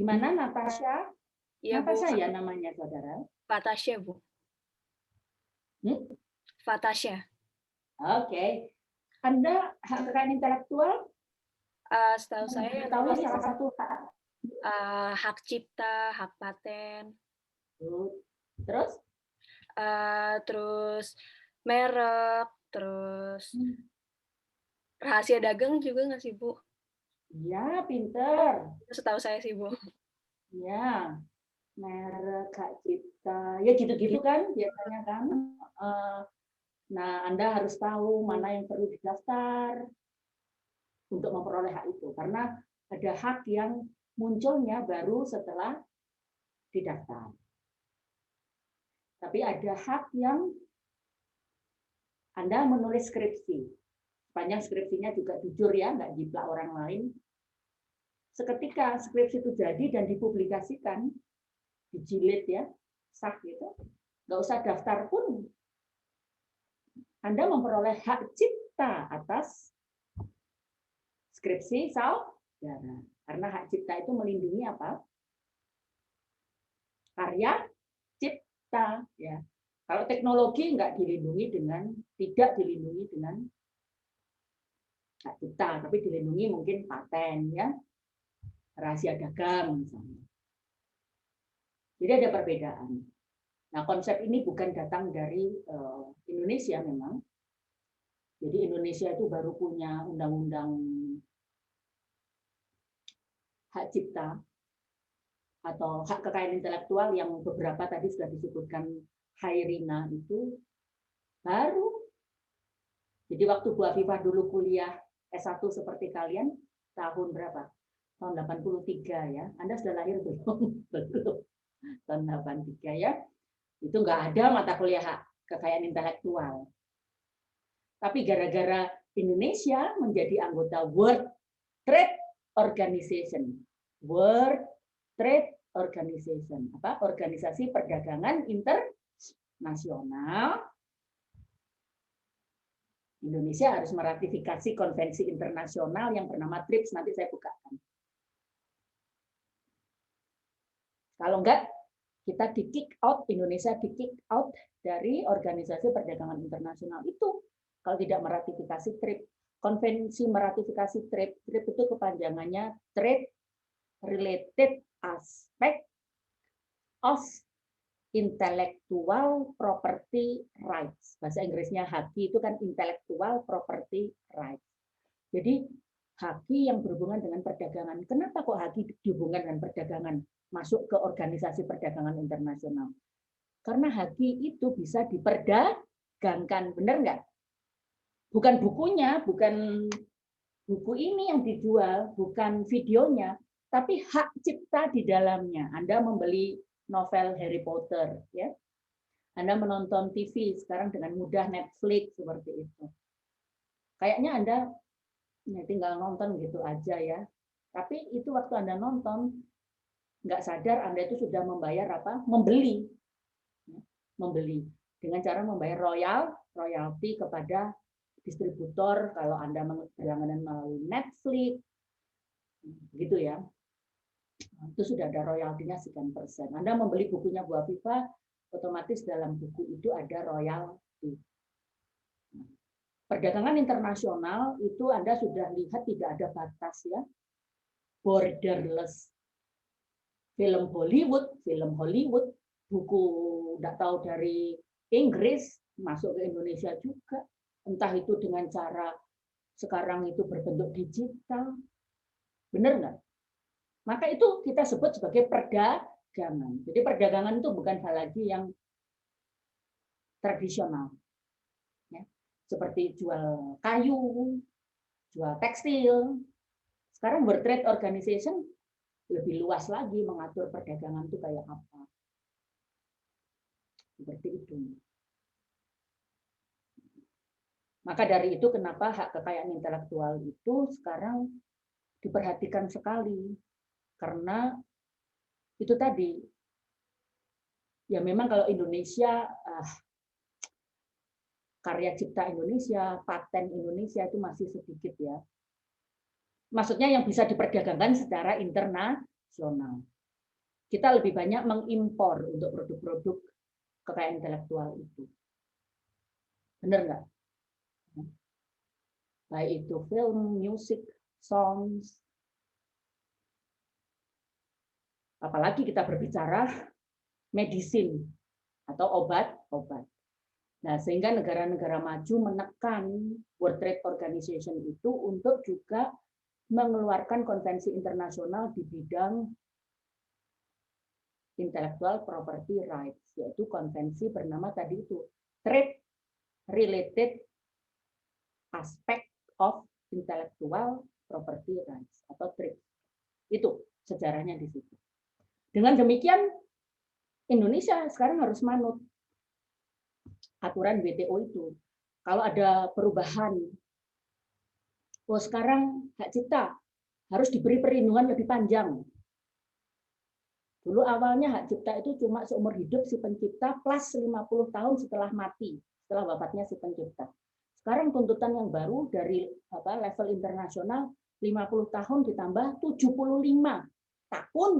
Gimana Natasha? Iya, Bu. Natasha ya namanya saudara? Fatasya, Bu. Hmm? Fatasya. Oke. Anda hak kekayaan intelektual Setahu saya yang mengetahui namanya salah satu hak. hak cipta, hak paten, Terus? terus merek, terus rahasia dagang juga nggak sih, Bu? Ya, pinter. Itu setahu saya sih, Bu. Ya, merek, hak cipta, ya gitu-gitu kan biasanya kan. Eh, Nah, Anda harus tahu mana yang perlu didaftar untuk memperoleh hak itu. Karena ada hak yang munculnya baru setelah didaftar. Tapi ada hak yang Anda menulis skripsi. Sepanjang skripsinya juga jujur ya, nggak jiplak orang lain. Seketika skripsi itu jadi dan dipublikasikan, dijilid ya, sah gitu, nggak usah daftar pun, Anda memperoleh hak cipta atas skripsi saudara. Karena hak cipta itu melindungi apa? Karya cipta. Ya. Kalau teknologi nggak dilindungi dengan, tidak dilindungi dengan hak cipta, tapi dilindungi mungkin paten, ya, rahasia dagang misalnya. Jadi ada perbedaan. Nah, konsep ini bukan datang dari Indonesia memang. Jadi Indonesia itu baru punya undang-undang hak cipta atau hak kekayaan intelektual yang beberapa tadi sudah disebutkan Hairina itu baru. Jadi waktu Bu Afifah dulu kuliah S1 seperti kalian, tahun berapa? Tahun 83 ya. Anda sudah lahir belum? Belum. Tahun 83 ya. Itu nggak ada mata kuliah hak kekayaan intelektual. Tapi gara-gara Indonesia menjadi anggota World Trade Organization. World Trade Organization, apa? Organisasi Perdagangan Internasional. Indonesia harus meratifikasi konvensi internasional yang bernama TRIPS, nanti saya bukakan. Kalau enggak, kita di-kick out, Indonesia di-kick out dari Organisasi Perdagangan Internasional itu kalau tidak meratifikasi TRIPS. Konvensi meratifikasi TRIPS, TRIPS itu kepanjangannya Trade Related Aspect of Intellectual Property Rights. Bahasa Inggrisnya HAPI itu kan Intellectual Property Rights. Jadi HAPI yang berhubungan dengan perdagangan. Kenapa kok HAPI dihubungkan dengan perdagangan? Masuk ke Organisasi Perdagangan Internasional. Karena HAPI itu bisa diperdagangkan, benar nggak? Bukan bukunya, bukan buku ini yang dijual, bukan videonya, tapi hak cipta di dalamnya. Anda membeli novel Harry Potter, ya. Anda menonton TV sekarang dengan mudah Netflix seperti itu. Kayaknya Anda ya, tinggal nonton gitu aja ya. Tapi itu waktu Anda nonton nggak sadar Anda itu sudah membayar apa? Membeli. Membeli dengan cara membayar royalti kepada distributor kalau Anda berlangganan melalui Netflix. Gitu ya. Itu sudah ada royaltinya sekian persen. Anda membeli bukunya Bu Afifah, otomatis dalam buku itu ada royalti. Perdagangan internasional itu Anda sudah lihat tidak ada batas ya. Borderless. Film Hollywood, buku tidak tahu dari Inggris masuk ke Indonesia juga. Entah itu dengan cara sekarang itu berbentuk digital. Benar nggak? Maka itu kita sebut sebagai perdagangan. Jadi perdagangan itu bukan hal lagi yang tradisional. Ya. Seperti jual kayu, jual tekstil. Sekarang World Trade Organization lebih luas lagi mengatur perdagangan itu kayak apa. Seperti itu. Maka dari itu kenapa hak kekayaan intelektual itu sekarang diperhatikan sekali. Karena itu tadi, ya memang kalau Indonesia, karya cipta Indonesia, paten Indonesia itu masih sedikit ya. Maksudnya yang bisa diperdagangkan secara internasional. Kita lebih banyak mengimpor untuk produk-produk kekayaan intelektual itu. Benar nggak? Baik itu film, musik, songs. Apalagi kita berbicara medicine atau obat-obat. Nah, sehingga negara-negara maju menekan World Trade Organization itu untuk juga mengeluarkan konvensi internasional di bidang intellectual property rights, yaitu konvensi bernama tadi itu Trade Related Aspect of Intellectual Property Rights atau TRIPS. Itu sejarahnya di situ. Dengan demikian Indonesia sekarang harus manut aturan WTO itu. Kalau ada perubahan, oh sekarang hak cipta harus diberi perlindungan lebih panjang. Dulu awalnya hak cipta itu cuma seumur hidup si pencipta plus 50 tahun setelah mati, setelah wafatnya si pencipta. Sekarang tuntutan yang baru dari level internasional 50 tahun ditambah 75 tahun.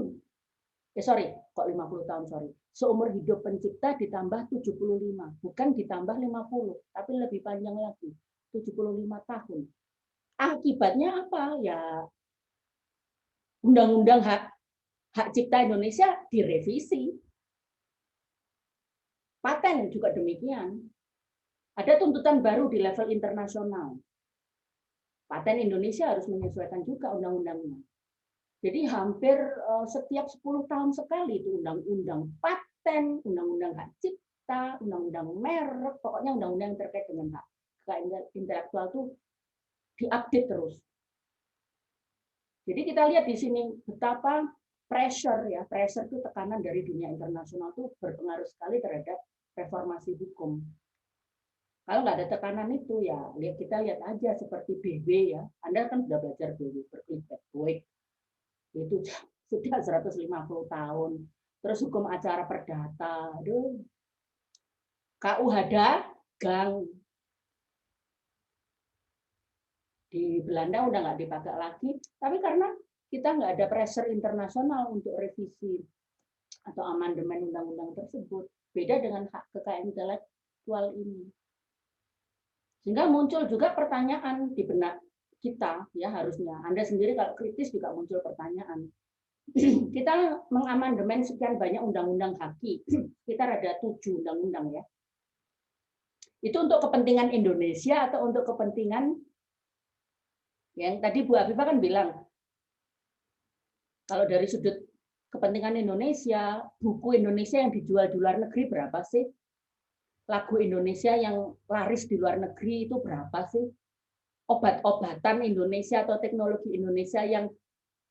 Kok 50 tahun, Seumur hidup pencipta ditambah 75, bukan ditambah 50, tapi lebih panjang lagi, 75 tahun. Akibatnya apa? Ya undang-undang hak cipta Indonesia direvisi. Paten juga demikian. Ada tuntutan baru di level internasional. Paten Indonesia harus menyesuaikan juga undang-undangnya. Jadi hampir setiap 10 tahun sekali itu undang-undang paten, undang-undang hak cipta, undang-undang merek, pokoknya undang-undang yang terkait dengan hak intelektual itu diupdate terus. Jadi kita lihat di sini betapa pressure itu tekanan dari dunia internasional itu berpengaruh sekali terhadap reformasi hukum. Kalau nggak ada tekanan itu ya kita lihat aja seperti BW ya. Anda kan sudah belajar BW, Berkeley Bedrock. Itu sudah 150 tahun. Terus hukum acara perdata, aduh. KUH dagang. Di Belanda udah nggak dipakai lagi, tapi karena kita nggak ada pressure internasional untuk revisi atau amandemen undang-undang tersebut. Beda dengan hak kekayaan intelektual ini. Sehingga muncul juga pertanyaan di benak kita, ya harusnya. Anda sendiri kalau kritis juga muncul pertanyaan. Kita mengamandemen sekian banyak undang-undang HAKI, sekitar ada 7 undang-undang ya. Itu untuk kepentingan Indonesia atau untuk kepentingan yang tadi Bu Afifah kan bilang, kalau dari sudut kepentingan Indonesia, buku Indonesia yang dijual di luar negeri berapa sih? Lagu Indonesia yang laris di luar negeri itu berapa sih? Obat-obatan Indonesia atau teknologi Indonesia yang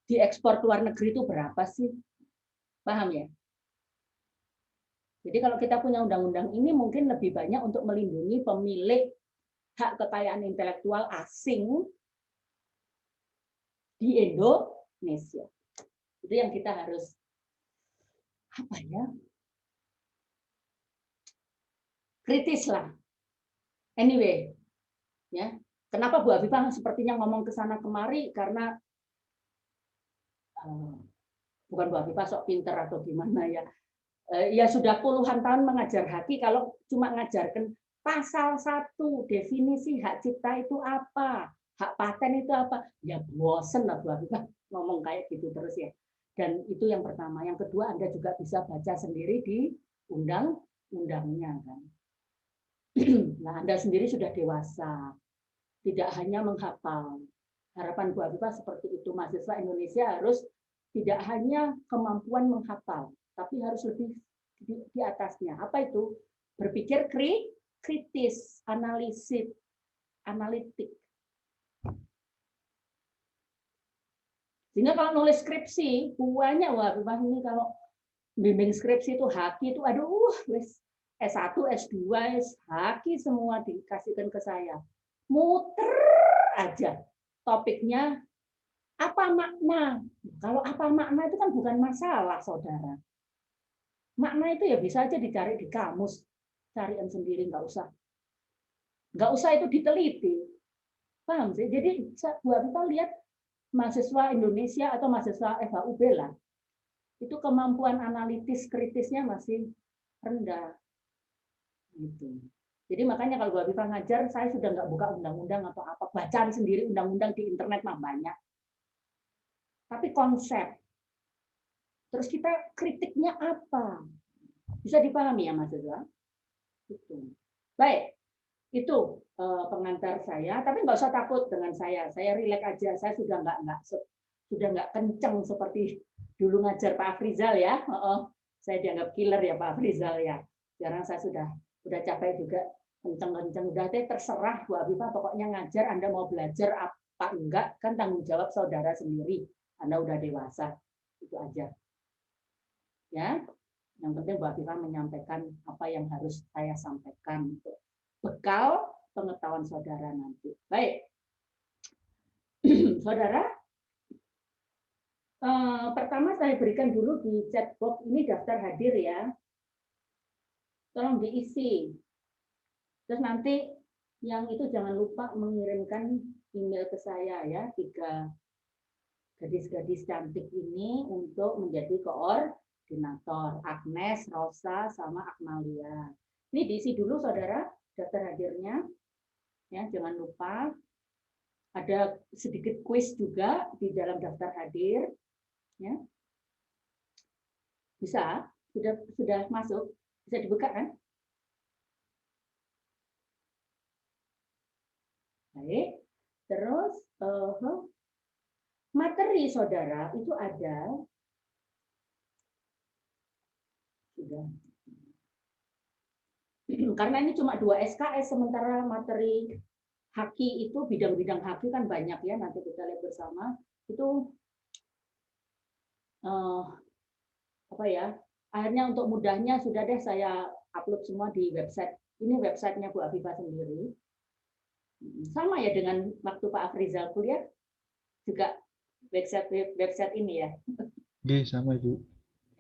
diekspor ke luar negeri itu berapa sih? Paham ya? Jadi kalau kita punya undang-undang ini mungkin lebih banyak untuk melindungi pemilik hak kekayaan intelektual asing di Indonesia. Itu yang kita harus kritis lah. Anyway, ya. Kenapa Bu Afifah sepertinya ngomong ke sana kemari karena bukan Bu Afifah sok pinter atau gimana ya. Ya sudah puluhan tahun mengajar HAKI, kalau cuma ngajarkan pasal 1 definisi hak cipta itu apa, hak paten itu apa, ya bosen lah Bu Afifah ngomong kayak gitu terus ya. Dan itu yang pertama. Yang kedua, Anda juga bisa baca sendiri di undang-undangnya kan. Nah, Anda sendiri sudah dewasa, tidak hanya menghafal. Harapan Bu Afifah seperti itu, mahasiswa Indonesia harus tidak hanya kemampuan menghafal, tapi harus lebih di atasnya. Apa itu? Berpikir kritis, analitik. Sehingga kalau nulis skripsi, banyak ini kalau bimbing skripsi itu HAKI itu aduh, S1, S2, HAKI semua dikasihkan ke saya. Muter aja. Topiknya apa makna? Kalau apa makna itu kan bukan masalah, saudara. Makna itu ya bisa aja dicari di kamus, carian sendiri, nggak usah itu diteliti. Paham sih? Jadi buat kita lihat mahasiswa Indonesia atau mahasiswa FHUB lah, itu kemampuan analitis kritisnya masih rendah. Gitu. Jadi makanya kalau Bu Afifah ngajar, saya sudah nggak buka undang-undang atau apa, bacaan sendiri undang-undang di internet mah banyak. Tapi konsep, terus kita kritiknya apa? Bisa dipahami ya Mas Ezra? Gitu. Baik, itu pengantar saya. Tapi nggak usah takut dengan saya. Saya rileks aja. Saya sudah nggak kenceng seperti dulu ngajar Pak Afrizal ya. Saya dianggap killer ya Pak Afrizal ya. Sekarang saya sudah capek juga kenceng-kenceng. Udah deh terserah Bu Afifah. Pokoknya ngajar. Anda mau belajar apa enggak kan tanggung jawab saudara sendiri. Anda udah dewasa. Itu aja. Ya. Yang penting Bu Afifah menyampaikan apa yang harus saya sampaikan untuk bekal pengetahuan saudara nanti. Baik, saudara, pertama saya berikan dulu di chat box ini daftar hadir ya. Tolong diisi. Terus nanti yang itu jangan lupa mengirimkan email ke saya ya, 3 gadis-gadis cantik ini untuk menjadi koordinator. Agnes, Rosa, sama Akmalia. Ini diisi dulu saudara daftar hadirnya. Ya, jangan lupa. Ada sedikit kuis juga di dalam daftar hadir. Ya. Bisa? Sudah masuk? Bisa dibuka kan? Baik. Terus materi saudara itu ada. Sudah. Karena ini cuma 2 SKS, sementara materi haki itu bidang-bidang haki kan banyak ya, nanti kita lihat bersama. Itu apa ya? Akhirnya untuk mudahnya sudah deh saya upload semua di website. Ini websitenya Bu Afifah sendiri. Sama ya dengan waktu Pak Afrizal kuliah juga website ini ya. Oke, sama Ibu.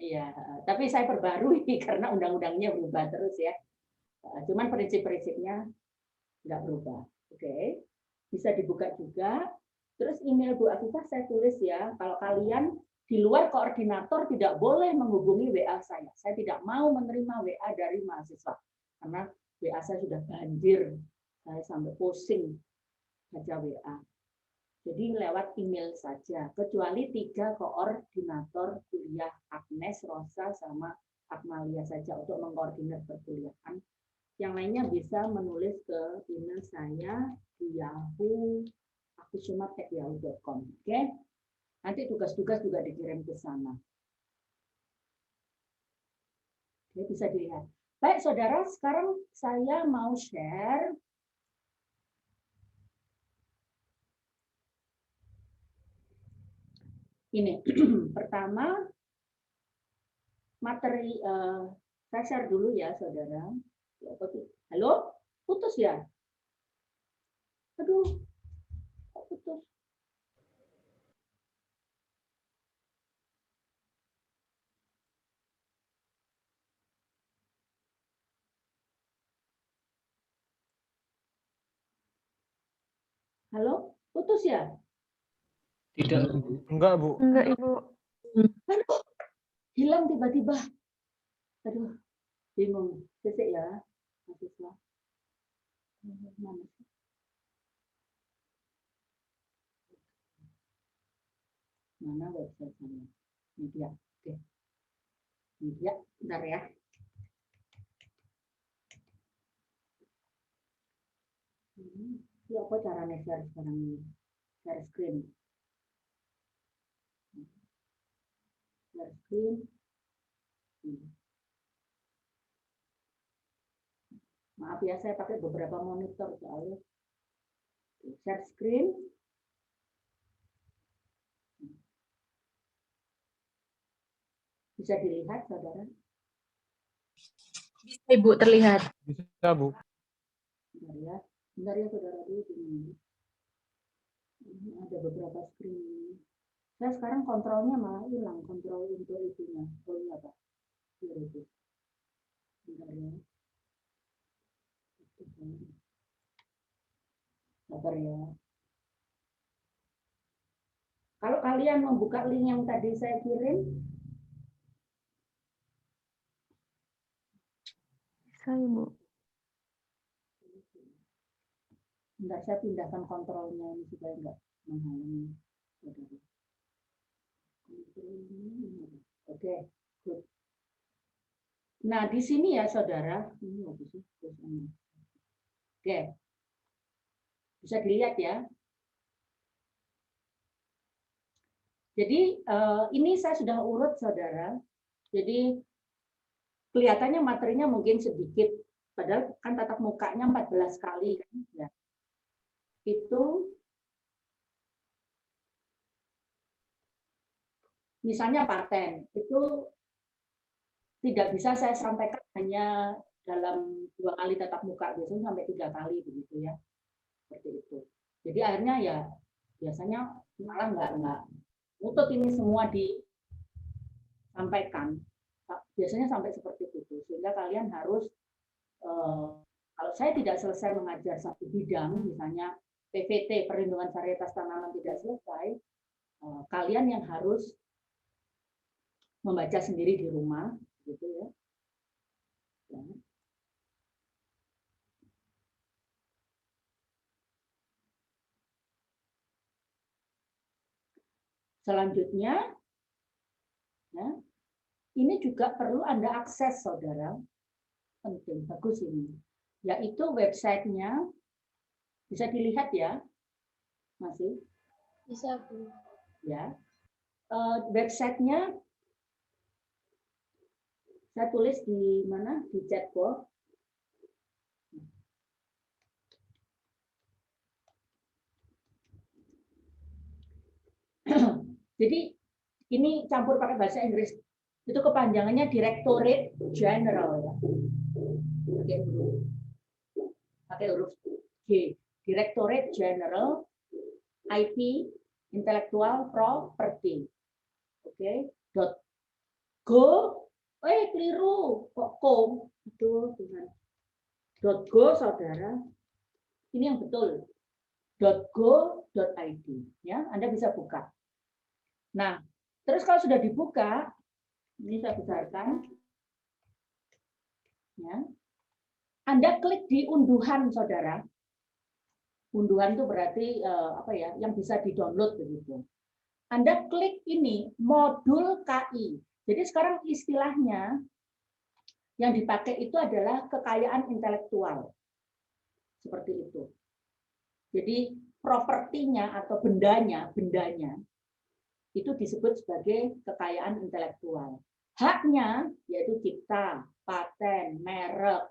Iya, tapi saya perbarui karena undang-undangnya berubah terus ya. Cuman prinsip-prinsipnya nggak berubah. Oke, bisa dibuka juga. Terus email Bu Afifah saya tulis ya, kalau kalian di luar koordinator tidak boleh menghubungi WA saya. Saya tidak mau menerima WA dari mahasiswa karena WA saya sudah banjir. Saya sampai pusing baca WA. Jadi lewat email saja, kecuali 3 koordinator kuliah, Agnes, Rosa, sama Akmalia saja untuk mengkoordinir perkuliahan. Yang lainnya bisa menulis ke email saya di Yahoo, akusumat@yahoo.com. Oke? Nanti tugas-tugas juga dikirim ke sana. Oke, bisa dilihat. Baik, saudara, sekarang saya mau share ini. Pertama, materi saya share dulu ya, saudara. Halo? Putus ya? Aduh, kok putus? Halo? Putus ya? Tidak, Enggak, Bu. Enggak, Ibu. Aduh, hilang tiba-tiba. Aduh, bingung. Cek ya, mahasiswa. Mana sih? Mana website saya? Media. Oke. Media, bentar ya. Ini apa caranya share sekarang ini? Share screen. Share screen. Maaf ya, saya pakai beberapa monitor soalnya. Share screen. Bisa dilihat, saudara? Bisa, Ibu, terlihat. Bisa, Bu. Bentar ya, saudara dulu. Ini ada beberapa screen. Saya sekarang kontrolnya malah hilang, kontrol untuk itunya. Oh iya, Pak. Bentar ya. Sabar ya. Kalau kalian membuka link yang tadi saya kirim, Bisa, Ibu. Enggak, saya pindahkan kontrolnya ini supaya enggak menghalangi. Oke, good. Nah, di sini ya, saudara. Ini apa sih? Oke. Bisa dilihat ya. Jadi, ini saya sudah urut, saudara. Jadi, kelihatannya materinya mungkin sedikit. Padahal kan tatap mukanya 14 kali. Kan? Ya. Itu, misalnya paten. Itu tidak bisa saya sampaikan hanya dalam 2 kali tatap muka, biasanya sampai 3 kali begitu ya, seperti itu. Jadi akhirnya ya biasanya malah nggak nutut ini semua disampaikan, biasanya sampai seperti itu, sehingga kalian harus kalau saya tidak selesai mengajar satu bidang, misalnya PVT perlindungan varietas tanaman tidak selesai, kalian yang harus membaca sendiri di rumah, gitu ya. Selanjutnya, ya, ini juga perlu Anda akses, saudara. Penting, bagus ini. Yaitu websitenya, bisa dilihat ya, masih? Bisa, Bu. Ya, websitenya saya tulis di mana? Di chatbox. Jadi ini campur pakai bahasa Inggris. Itu kepanjangannya Directorate General ya. Pakai huruf G. Directorate General IP Intellectual Property. Oke. .go. Keliru. Kok com? Itu dengan .go, saudara. Ini yang betul. .go.id ya, Anda bisa buka. Nah, terus kalau sudah dibuka, ini saya besarkan ya. Anda klik di unduhan, saudara. Unduhan itu berarti apa ya, yang bisa di-download begitu. Anda klik ini modul KI. Jadi sekarang istilahnya yang dipakai itu adalah kekayaan intelektual. Seperti itu. Jadi propertinya atau bendanya itu disebut sebagai kekayaan intelektual. Haknya yaitu cipta, paten, merek,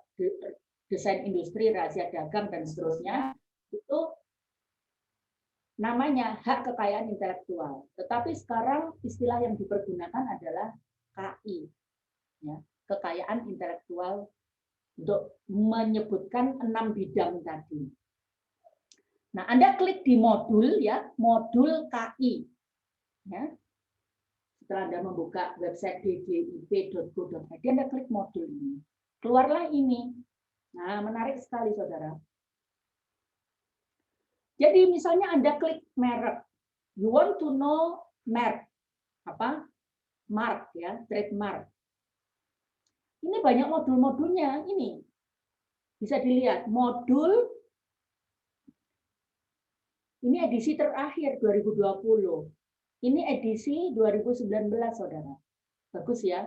desain industri, rahasia dagang dan seterusnya itu namanya hak kekayaan intelektual. Tetapi sekarang istilah yang dipergunakan adalah KI, ya, kekayaan intelektual untuk menyebutkan 6 bidang tadi. Nah, Anda klik di modul ya, modul KI. Ya. Setelah Anda membuka website dgip.go.id, Anda klik modul ini. Keluarlah ini. Nah, menarik sekali, saudara. Jadi misalnya Anda klik merek. You want to know merek. Apa? Mark ya, trademark. Ini banyak modul-modulnya ini. Bisa dilihat modul ini edisi terakhir 2020. Ini edisi 2019, saudara. Bagus ya.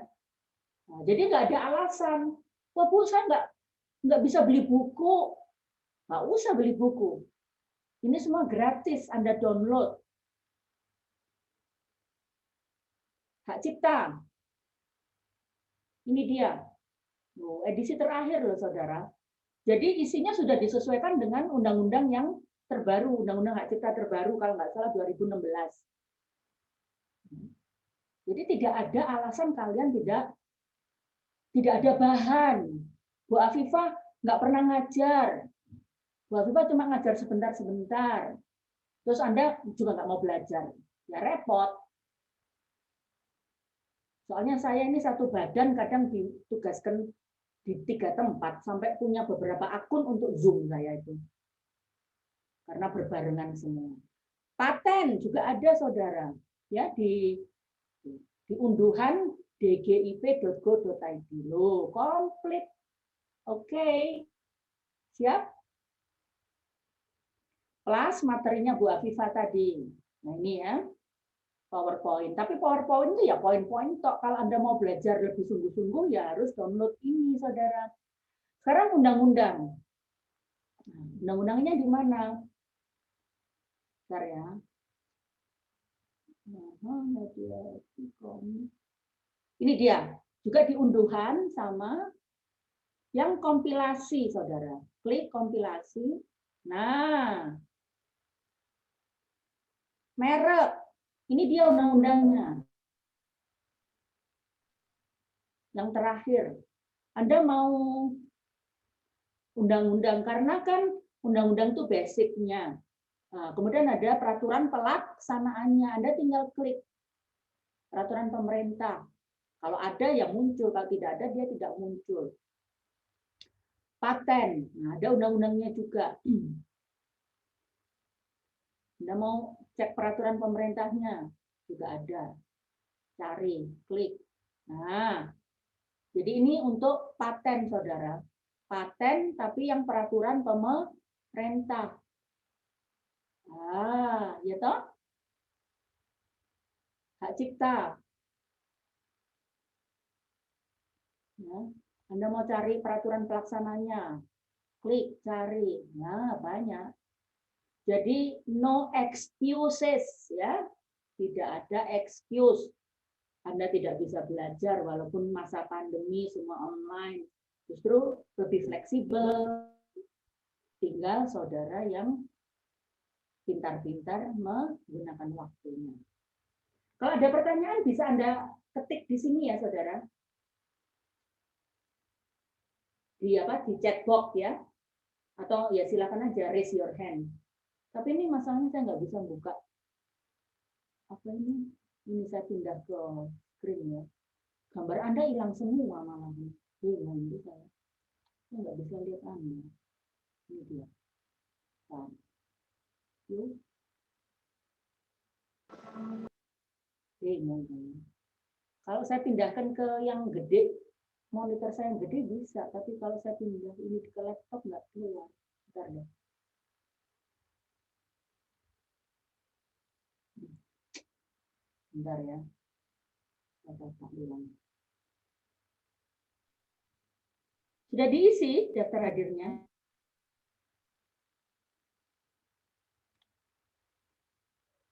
Nah, jadi nggak ada alasan. Wah, Bu, saya nggak bisa beli buku. Nggak usah beli buku. Ini semua gratis, Anda download. Hak cipta. Ini dia. Edisi terakhir loh, saudara. Jadi isinya sudah disesuaikan dengan undang-undang yang terbaru, undang-undang hak cipta terbaru kalau nggak salah 2016. Jadi tidak ada alasan kalian tidak ada bahan. Bu Afifah nggak pernah ngajar. Bu Afifah cuma ngajar sebentar-sebentar. Terus Anda juga nggak mau belajar. Ya repot. Soalnya saya ini satu badan kadang ditugaskan di 3 tempat sampai punya beberapa akun untuk Zoom saya itu. Karena berbarengan semua. Paten juga ada, saudara. Ya, di unduhan dgip.go.id. Loh, komplit. Oke. Siap? Plus materinya Bu Afifah tadi. Nah, ini ya. PowerPoint. Tapi PowerPoint itu ya poin-poin tok. Kalau Anda mau belajar lebih sungguh-sungguh ya harus download ini, Saudara. Sekarang undang-undang. Undang-undangnya di mana? Bentar ya. Ini dia. Juga diunduhan sama yang kompilasi, Saudara. Klik kompilasi. Nah, merek. Ini dia undang-undangnya. Yang terakhir. Anda mau undang-undang, karena kan undang-undang itu basicnya. Nah, kemudian ada peraturan pelaksanaannya. Anda tinggal klik peraturan pemerintah. Kalau ada yang muncul, kalau tidak ada dia tidak muncul. Paten, nah ada undang-undangnya juga. Anda mau cek peraturan pemerintahnya, juga ada. Cari, klik. Nah, jadi ini untuk paten, Saudara. Paten, tapi yang peraturan pemerintah. Ah, ya toh? Hak cipta. Ya. Anda mau cari peraturan pelaksananya, klik cari. Nah, banyak. Jadi no excuses ya. Tidak ada excuse. Anda tidak bisa belajar walaupun masa pandemi semua online. Justru lebih fleksibel. Tinggal saudara yang pintar-pintar menggunakan waktunya. Kalau ada pertanyaan bisa Anda ketik di sini ya, Saudara. Di chat box ya. Atau ya silakan aja raise your hand. Tapi ini masalahnya saya nggak bisa buka. Apa ini? Ini saya pindah ke screen ya. Gambar Anda hilang semua malah. Hilang itu saya. Saya nggak bisa lihat Anda. Ini dia. Nah. Yuk. Kalau saya pindahkan ke yang gede, monitor saya yang gede bisa, tapi kalau saya pindah ini ke laptop nggak keluar. Bentar deh. Bentar ya. Sudah diisi daftar hadirnya?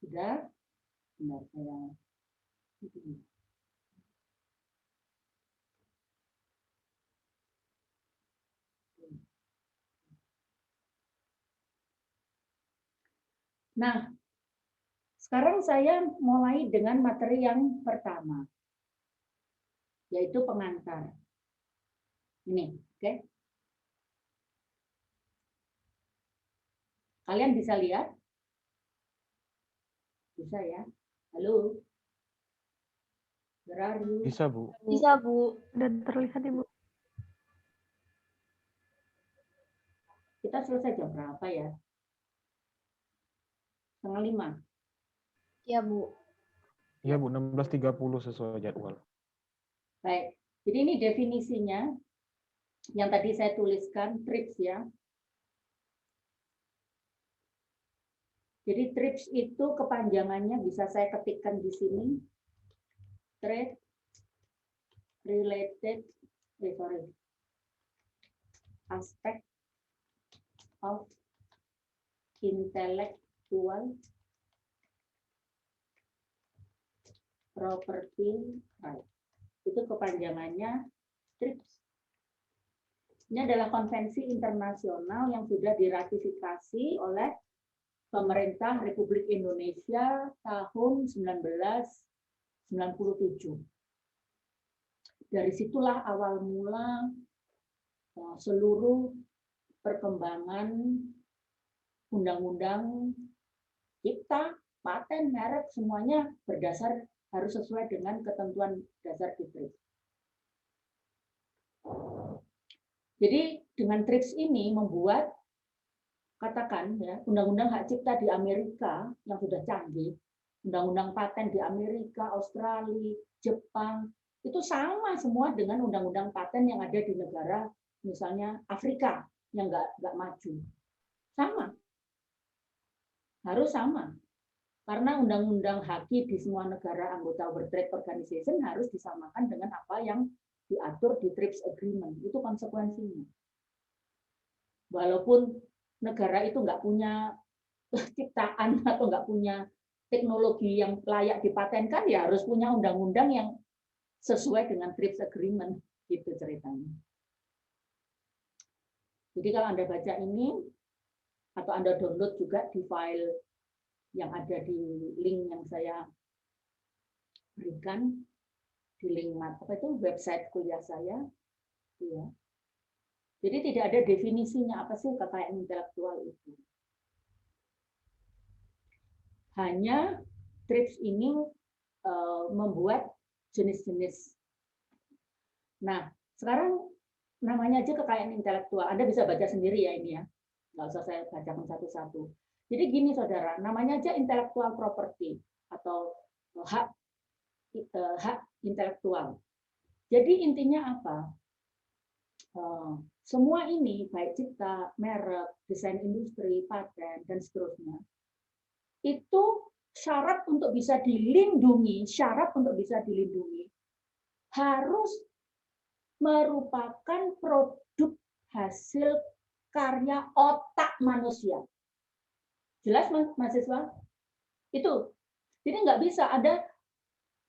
Sudah? Bentar saya. Nah, sekarang saya mulai dengan materi yang pertama, yaitu pengantar. Ini, oke? Kalian bisa lihat? Bisa ya? Halo? Berarti. Bisa, Bu. Bisa, Bu. Udah terlihat, Ibu. Kita selesai jam berapa ya? 4:30. Iya, Bu. Iya, Bu, 16.30 sesuai jadwal. Baik, jadi ini definisinya yang tadi saya tuliskan, TRIPS ya. Jadi TRIPS itu kepanjangannya bisa saya ketikkan di sini. Trade related aspect of intellectual property right. Itu kepanjangannya TRIPS. Ini adalah konvensi internasional yang sudah diratifikasi oleh pemerintah Republik Indonesia tahun 1997. Dari situlah awal mula seluruh perkembangan undang-undang cipta, paten, merek, semuanya berdasar harus sesuai dengan ketentuan dasar di TRIPS. Jadi dengan TRIPS ini membuat, katakan ya, undang-undang hak cipta di Amerika yang sudah canggih, undang-undang paten di Amerika, Australia, Jepang, itu sama semua dengan undang-undang paten yang ada di negara misalnya Afrika yang nggak maju. Sama. Harus sama. Karena undang-undang HAKI di semua negara anggota World Trade Organization harus disamakan dengan apa yang diatur di TRIPS Agreement. Itu konsekuensinya. Walaupun negara itu nggak punya ciptaan atau nggak punya teknologi yang layak dipatenkan, ya harus punya undang-undang yang sesuai dengan TRIPS Agreement. Gitu ceritanya. Jadi kalau Anda baca ini, atau Anda download juga di file yang ada di link yang saya berikan, di link apa itu website kuliah saya, ya. Jadi tidak ada definisinya apa sih kekayaan intelektual itu. Hanya TRIPS ini membuat jenis-jenis. Nah, sekarang namanya aja kekayaan intelektual. Anda bisa baca sendiri ya ini ya. Nggak usah saya bacakan satu-satu. Jadi gini saudara, namanya aja intellectual property atau hak intelektual. Jadi intinya apa? Semua ini baik cipta, merek, desain industri, paten dan seterusnya itu syarat untuk bisa dilindungi, harus merupakan produk hasil karya otak manusia. Jelas mahasiswa? Itu. Jadi nggak bisa Anda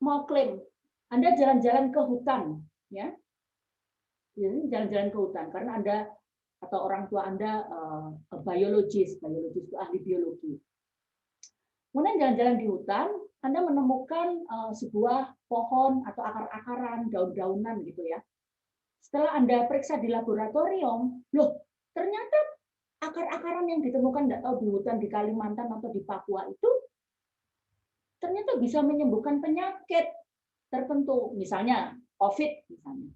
mau klaim, Anda jalan-jalan ke hutan, ya. Jadi jalan-jalan ke hutan karena Anda atau orang tua Anda biologis itu ahli biologi. Kemudian jalan-jalan di hutan, Anda menemukan sebuah pohon atau akar-akaran, daun-daunan gitu ya. Setelah Anda periksa di laboratorium, loh ternyata akar-akaran yang ditemukan nggak tahu di hutan di Kalimantan atau di Papua itu ternyata bisa menyembuhkan penyakit tertentu, misalnya COVID misalnya.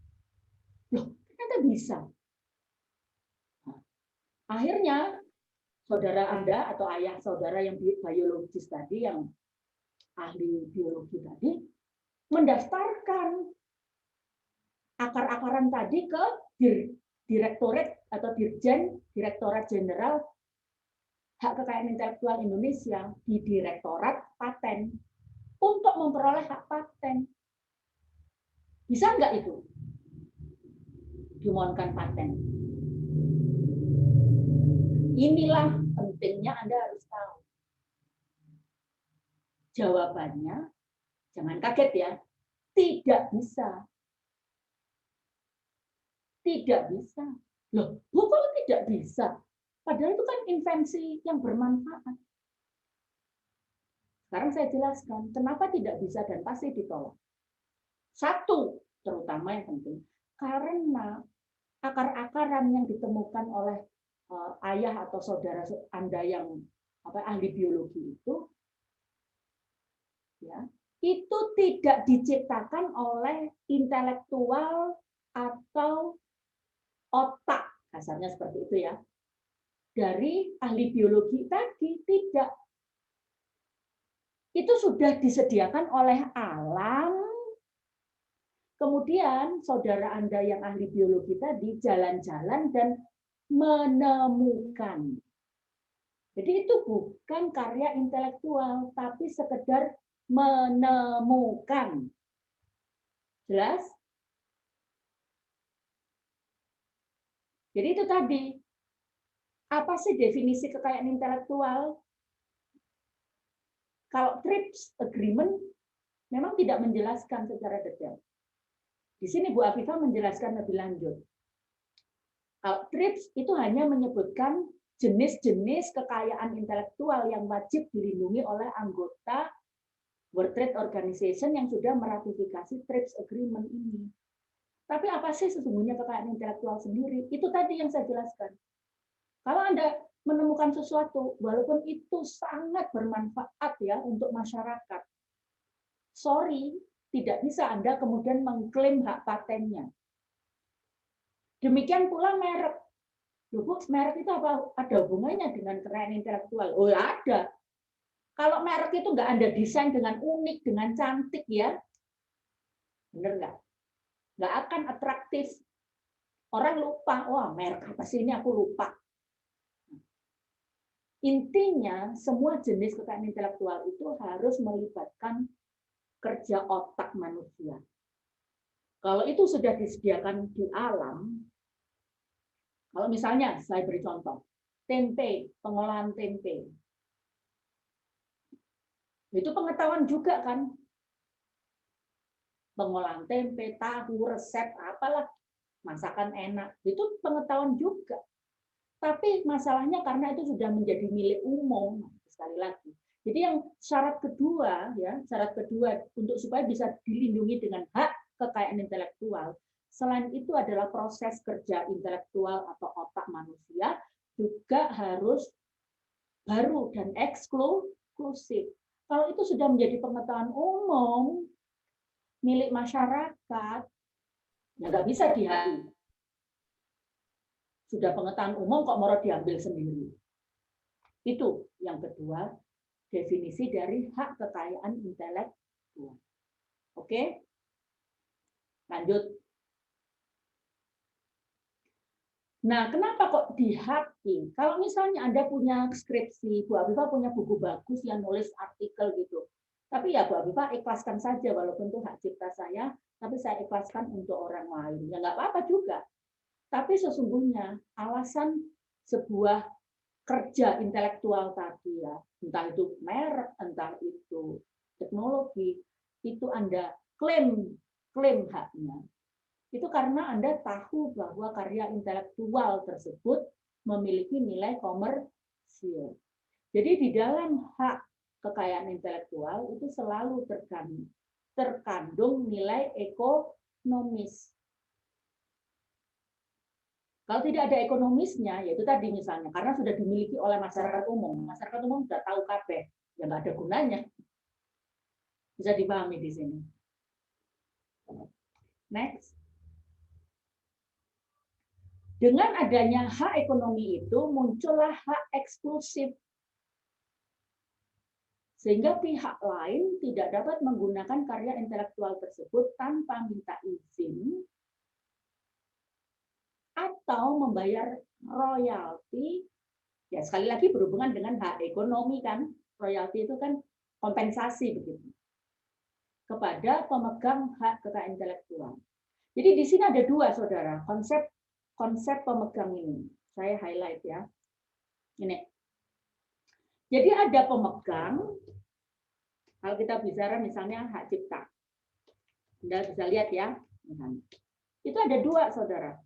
Loh, ternyata bisa. Nah, akhirnya saudara Anda atau ayah saudara yang biologis tadi, yang ahli biologi tadi, mendaftarkan akar-akaran tadi ke Direktorat atau Dirjen Direktorat Jenderal Hak Kekayaan Intelektual Indonesia di Direktorat Paten untuk memperoleh hak paten. Bisa nggak itu? Dimohonkan paten. Inilah pentingnya Anda harus tahu. Jawabannya, jangan kaget ya, tidak bisa. Tidak bisa. Loh, kok tidak bisa? Padahal itu kan invensi yang bermanfaat. Sekarang saya jelaskan kenapa tidak bisa dan pasti ditolak. Satu, terutama yang penting, karena akar-akaran yang ditemukan oleh ayah atau saudara Anda yang ahli biologi itu, ya, itu tidak diciptakan oleh intelektual atau otak, kasarnya seperti itu ya, dari ahli biologi tadi, tidak. Itu sudah disediakan oleh alam. Kemudian saudara Anda yang ahli biologi tadi jalan-jalan dan menemukan. Jadi itu bukan karya intelektual, tapi sekedar menemukan. Jelas? Jadi itu tadi. Apa sih definisi kekayaan intelektual? Kalau TRIPS Agreement memang tidak menjelaskan secara detail. Di sini Bu Afifah menjelaskan lebih lanjut. Kalau TRIPS itu hanya menyebutkan jenis-jenis kekayaan intelektual yang wajib dilindungi oleh anggota World Trade Organization yang sudah meratifikasi TRIPS Agreement ini. Tapi apa sih sesungguhnya kekayaan intelektual sendiri? Itu tadi yang saya jelaskan. Kalau Anda menemukan sesuatu, walaupun itu sangat bermanfaat ya untuk masyarakat, sorry, tidak bisa Anda kemudian mengklaim hak patennya. Demikian pula merek. Loh, Bu, merek itu apa? Ada hubungannya dengan kekayaan intelektual? Oh, ada. Kalau merek itu nggak Anda desain dengan unik, dengan cantik ya, bener nggak? Nggak akan atraktif. Orang lupa, wah merek apa sih ini aku lupa. Intinya semua jenis kekayaan intelektual itu harus melibatkan kerja otak manusia. Kalau itu sudah disediakan di alam, kalau misalnya saya beri contoh, tempe, pengolahan tempe. Itu pengetahuan juga kan. Pengolahan tempe, tahu, resep, apalah, masakan enak. Itu pengetahuan juga. Tapi masalahnya karena itu sudah menjadi milik umum, sekali lagi. Jadi yang syarat kedua, ya syarat kedua untuk supaya bisa dilindungi dengan hak kekayaan intelektual, selain itu adalah proses kerja intelektual atau otak manusia juga harus baru dan eksklusif. Kalau itu sudah menjadi pengetahuan umum milik masyarakat, ya nggak bisa dihakimi. Sudah pengetahuan umum kok mau diambil sendiri. Itu yang kedua, definisi dari hak kekayaan intelektual. Oke? Lanjut. Nah, kenapa kok dihaki? Kalau misalnya Anda punya skripsi, Bu Afifah punya buku bagus yang nulis artikel gitu. Tapi ya Bu Afifah ikhlaskan saja walaupun itu hak cipta saya, tapi saya ikhlaskan untuk orang lain. Ya nggak apa-apa juga. Tapi sesungguhnya alasan sebuah kerja intelektual tadi ya, entah itu merek, entah itu teknologi, itu Anda klaim haknya. Itu karena Anda tahu bahwa karya intelektual tersebut memiliki nilai komersial. Jadi di dalam hak kekayaan intelektual itu selalu terkandung nilai ekonomis. Kalau tidak ada ekonomisnya, yaitu tadi misalnya, karena sudah dimiliki oleh masyarakat umum sudah tahu kabeh, ya nggak ada gunanya. Bisa dipahami di sini. Next. Dengan adanya hak ekonomi itu, muncullah hak eksklusif. Sehingga pihak lain tidak dapat menggunakan karya intelektual tersebut tanpa minta izin atau membayar royalti, ya sekali lagi berhubungan dengan hak ekonomi kan, royalti itu kan kompensasi begitu, kepada pemegang hak kekayaan intelektual. Jadi di sini ada dua saudara, konsep pemegang ini. Saya highlight ya. Ini. Jadi ada pemegang, kalau kita bicara misalnya hak cipta. Anda bisa lihat ya. Itu ada dua saudara.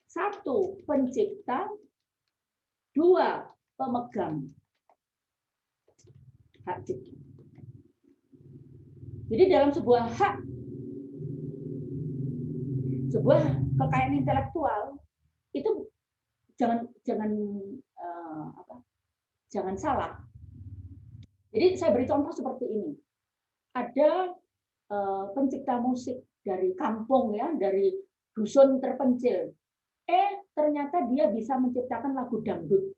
Satu, pencipta. Dua, pemegang hak cipta. Jadi dalam sebuah hak, sebuah kekayaan intelektual, itu jangan salah. Jadi saya beri contoh seperti ini. Ada pencipta musik dari kampung ya, dari dusun terpencil. Ternyata dia bisa menciptakan lagu dangdut.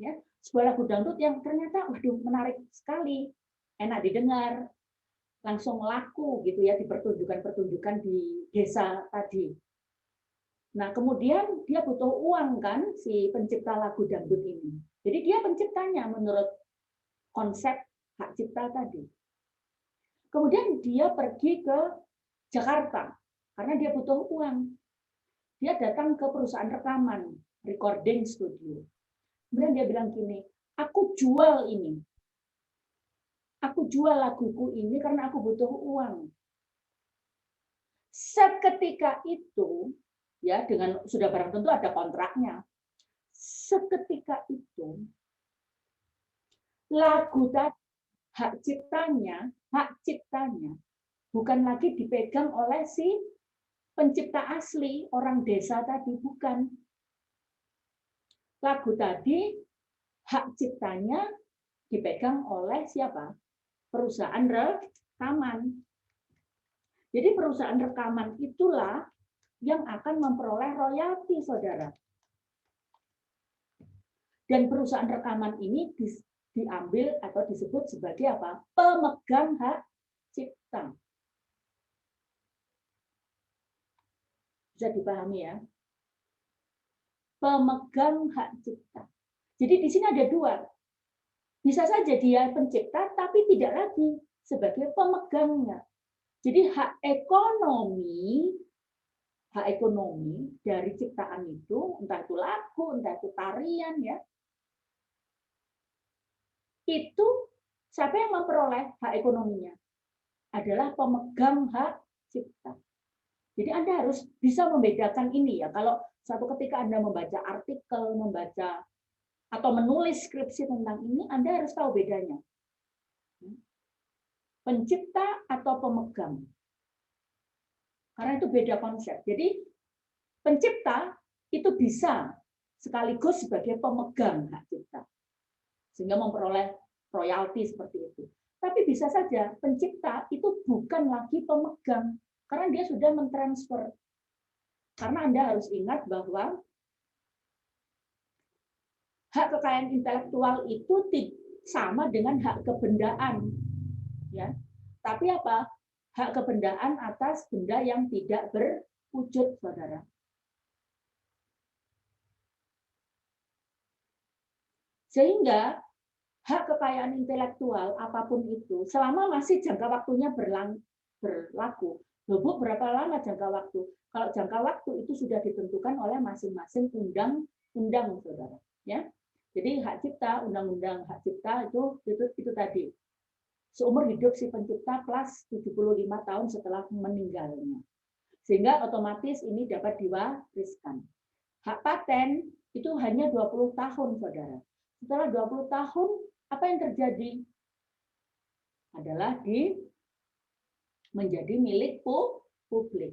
Ya, sebuah lagu dangdut yang ternyata waduh menarik sekali, enak didengar, langsung laku gitu ya di pertunjukan-pertunjukan di desa tadi. Nah, kemudian dia butuh uang kan si pencipta lagu dangdut ini. Jadi dia penciptanya menurut konsep hak cipta tadi. Kemudian dia pergi ke Jakarta karena dia butuh uang. Dia datang ke perusahaan rekaman, recording studio. Kemudian dia bilang gini, aku jual ini. Aku jual laguku ini karena aku butuh uang. Seketika itu, ya dengan sudah barang tentu ada kontraknya. Seketika itu, lagu tadi, hak ciptanya bukan lagi dipegang oleh si pencipta asli, orang desa tadi, bukan. Lagu tadi, hak ciptanya dipegang oleh siapa? Perusahaan rekaman. Jadi perusahaan rekaman itulah yang akan memperoleh royalti, saudara. Dan perusahaan rekaman ini diambil atau disebut sebagai apa? Pemegang hak cipta. Bisa dipahami ya? Pemegang hak cipta. Jadi di sini ada dua. Bisa saja dia pencipta, tapi tidak lagi sebagai pemegangnya. Jadi hak ekonomi dari ciptaan itu, entah itu lagu, entah itu tarian, ya, itu siapa yang memperoleh hak ekonominya? Adalah pemegang hak cipta. Jadi Anda harus bisa membedakan ini ya. Kalau suatu ketika Anda membaca artikel, membaca atau menulis skripsi tentang ini, Anda harus tahu bedanya. Pencipta atau pemegang. Karena itu beda konsep. Jadi pencipta itu bisa sekaligus sebagai pemegang hak cipta. Sehingga memperoleh royalti seperti itu. Tapi bisa saja pencipta itu bukan lagi pemegang. Karena dia sudah mentransfer. Karena Anda harus ingat bahwa hak kekayaan intelektual itu sama dengan hak kebendaan. Ya. Tapi apa? Hak kebendaan atas benda yang tidak berwujud, saudara. Sehingga hak kekayaan intelektual apapun itu, selama masih jangka waktunya berlaku. Bu, berapa lama jangka waktu? Kalau jangka waktu itu sudah ditentukan oleh masing-masing undang-undang, saudara. Ya, jadi hak cipta, undang-undang hak cipta itu tadi. Seumur hidup si pencipta plus 75 tahun setelah meninggalnya. Sehingga otomatis ini dapat diwariskan. Hak paten itu hanya 20 tahun, saudara. Setelah 20 tahun, apa yang terjadi? Adalah menjadi milik publik.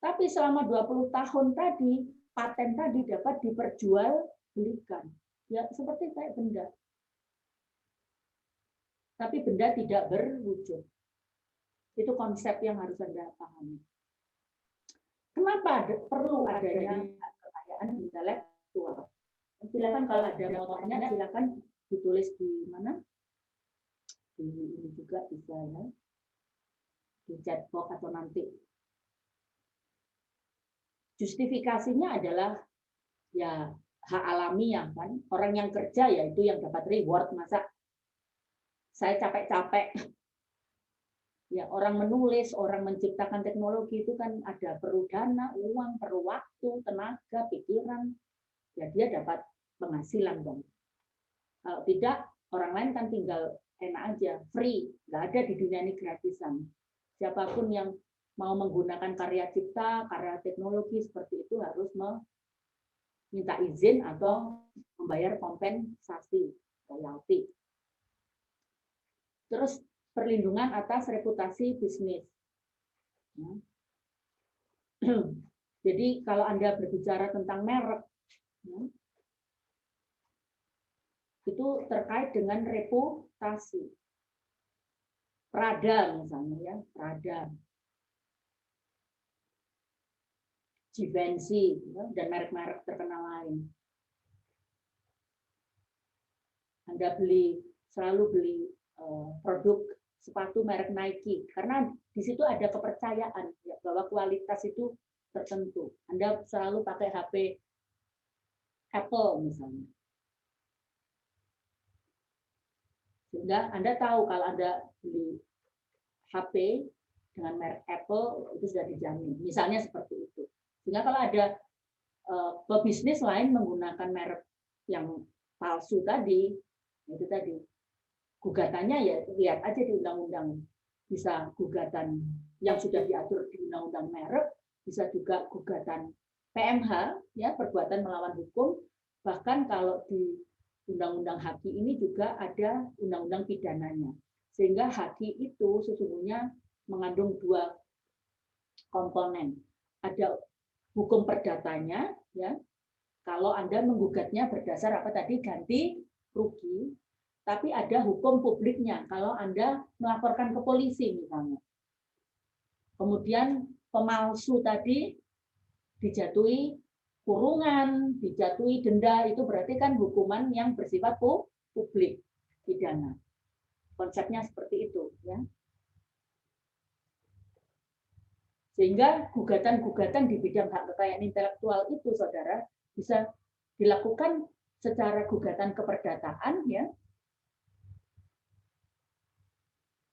Tapi selama 20 tahun tadi, paten tadi dapat diperjualbelikan. Ya, seperti kayak benda. Tapi benda tidak berwujud. Itu konsep yang harus Anda pahami. Kenapa perlu adanya kekayaan intelektual? Silakan kalau ada motornya, silakan ditulis di mana? Di ini juga bisa ya. Di chat box atau nanti. Justifikasinya adalah ya hak alamiah kan. Orang yang kerja ya itu yang dapat reward, masa saya capek-capek. Ya, orang menulis, orang menciptakan teknologi itu kan ada perlu dana, uang, perlu waktu, tenaga, pikiran. Ya dia dapat penghasilan dong. Kalau tidak, orang lain kan tinggal enak aja, free, nggak ada di dunia ini gratisan. Siapapun yang mau menggunakan karya cipta, karya teknologi seperti itu harus meminta izin atau membayar kompensasi, royalti. Terus perlindungan atas reputasi bisnis. Jadi kalau Anda berbicara tentang merek, itu terkait dengan reputasi. Prada misalnya ya, Prada, Givenchy dan merek-merek terkenal lain. Anda selalu beli produk sepatu merek Nike karena di situ ada kepercayaan ya, bahwa kualitas itu tertentu. Anda selalu pakai HP Apple misalnya. Sehingga Anda tahu kalau Anda beli HP dengan merek Apple itu sudah dijamin. Misalnya seperti itu. Sehingga kalau ada pebisnis lain menggunakan merek yang palsu tadi, itu tadi gugatannya ya lihat aja di undang-undang, bisa gugatan yang sudah diatur di undang-undang merek, bisa juga gugatan PMH ya, perbuatan melawan hukum, bahkan kalau di undang-undang HAKI ini juga ada undang-undang pidananya. Sehingga HAKI itu sesungguhnya mengandung dua komponen. Ada hukum perdatanya ya. Kalau Anda menggugatnya berdasar apa tadi, ganti rugi. Tapi ada hukum publiknya kalau Anda melaporkan ke polisi misalnya. Kemudian pemalsu tadi dijatuhi kurungan, dijatuhi denda, itu berarti kan hukuman yang bersifat publik, pidana. Konsepnya seperti itu ya. Sehingga gugatan-gugatan di bidang hak kekayaan intelektual itu, saudara, bisa dilakukan secara gugatan keperdataan, ya.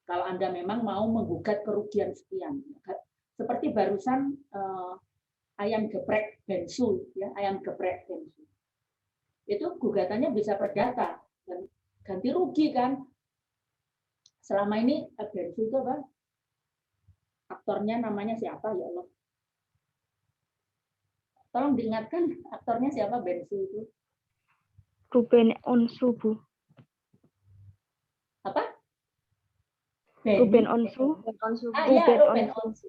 Kalau Anda memang mau menggugat kerugian sekian, seperti barusan ayam geprek bensu, ya, ayam geprek bensu. Itu gugatannya bisa perdata dan ganti rugi kan. Selama ini bensu itu apa? Aktornya namanya siapa ya Allah? Tolong diingatkan aktornya siapa bensu itu? Ruben Onsu, Bu. Apa? Ruben Onsu. Ya, Ruben Ruben Onsu. Onsu.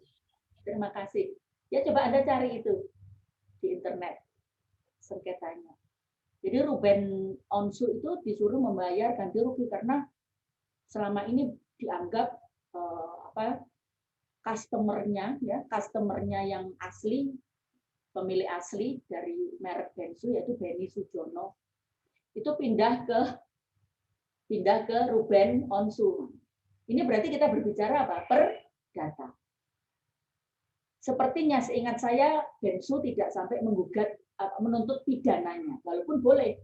Terima kasih. Ya, coba Anda cari itu di internet sengketanya. Jadi Ruben Onsu itu disuruh membayar ganti rugi karena selama ini dianggap customer-nya yang asli, pemilik asli dari merek bensu yaitu Benny Sujono itu pindah ke Ruben Onsu. Ini berarti kita berbicara apa? Perdata. Sepertinya seingat saya bensu tidak sampai menuntut pidananya, walaupun boleh.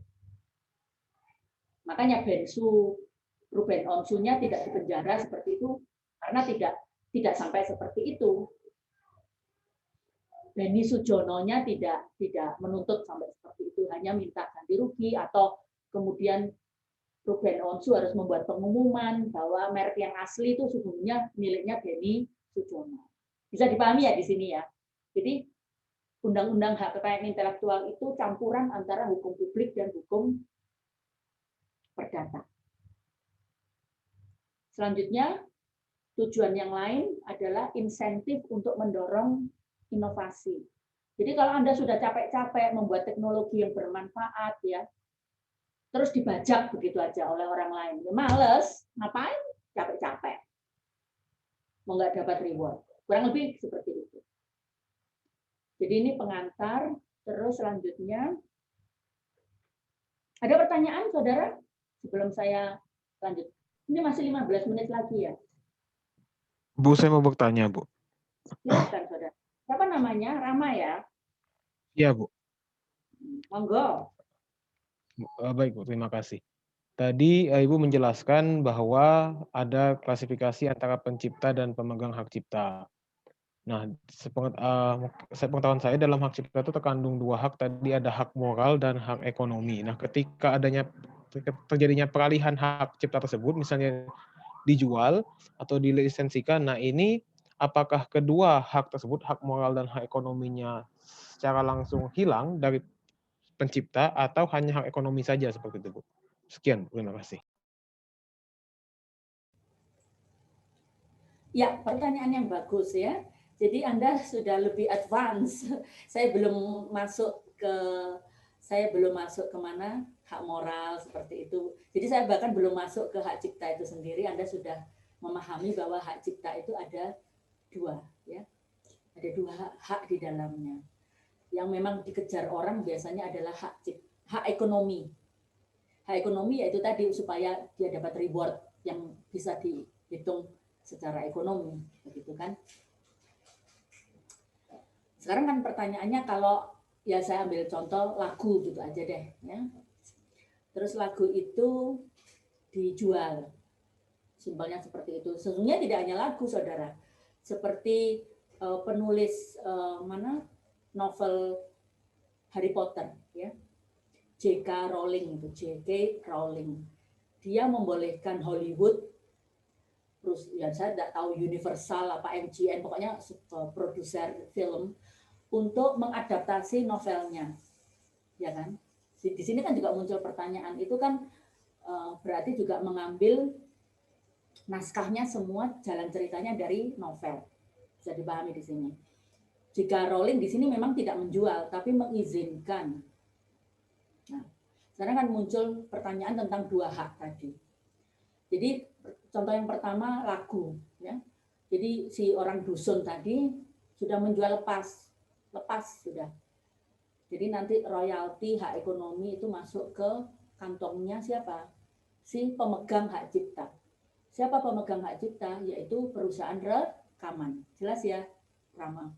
Makanya bensu Ruben Onsunya tidak dipenjara seperti itu karena tidak sampai seperti itu. Benny Sujono-nya tidak menuntut sampai seperti itu, hanya minta ganti rugi atau kemudian Ruben Onsu harus membuat pengumuman bahwa merek yang asli itu sesungguhnya miliknya Benny Sujono. Bisa dipahami ya di sini ya. Jadi undang-undang hak kekayaan intelektual itu campuran antara hukum publik dan hukum perdata. Selanjutnya, tujuan yang lain adalah insentif untuk mendorong inovasi. Jadi kalau Anda sudah capek-capek membuat teknologi yang bermanfaat, ya, terus dibajak begitu aja oleh orang lain, ya males, ngapain capek-capek, mau nggak dapat reward. Kurang lebih seperti itu. Jadi ini pengantar, terus selanjutnya, ada pertanyaan, saudara? Sebelum saya lanjut. Ini masih 15 menit lagi ya. Bu, saya mau bertanya, Bu. Silakan, saudara. Siapa namanya? Rama ya? Iya, Bu. Monggo. Baik, Bu. Terima kasih. Tadi Ibu menjelaskan bahwa ada klasifikasi antara pencipta dan pemegang hak cipta. Nah, sepengetahuan saya dalam hak cipta itu terkandung dua hak. Tadi ada hak moral dan hak ekonomi. Nah, ketika terjadinya peralihan hak cipta tersebut, misalnya dijual atau dilisensikan, nah ini apakah kedua hak tersebut, hak moral dan hak ekonominya secara langsung hilang dari pencipta atau hanya hak ekonomi saja seperti itu, Bu? Sekian, terima kasih. Ya, pertanyaan yang bagus ya. Jadi Anda sudah lebih advance. Saya belum masuk ke mana hak moral seperti itu. Jadi saya bahkan belum masuk ke hak cipta itu sendiri. Anda sudah memahami bahwa hak cipta itu ada dua, ya. Ada dua hak di dalamnya. Yang memang dikejar orang biasanya adalah hak ekonomi. Hak ekonomi yaitu tadi supaya dia dapat reward yang bisa dihitung secara ekonomi, begitu kan? Sekarang kan pertanyaannya kalau ya saya ambil contoh lagu gitu aja deh, ya. Terus lagu itu dijual, simpelnya seperti itu. Sesungguhnya tidak hanya lagu, saudara. Seperti penulis novel Harry Potter, ya, J.K. Rowling itu, J.K. Rowling. Dia membolehkan Hollywood, terus ya saya tidak tahu Universal apa MGM, pokoknya produser film untuk mengadaptasi novelnya, ya kan? Di sini kan juga muncul pertanyaan, itu kan berarti juga mengambil naskahnya semua jalan ceritanya dari novel, bisa dipahami di sini. Jika Rowling di sini memang tidak menjual, tapi mengizinkan. Nah, sekarang kan muncul pertanyaan tentang dua hak tadi. Jadi contoh yang pertama lagu, ya. Jadi si orang dusun tadi sudah menjual lepas sudah. Jadi nanti royalti hak ekonomi itu masuk ke kantongnya siapa? Si pemegang hak cipta. Siapa pemegang hak cipta? Yaitu perusahaan rekaman. Jelas ya? Rama.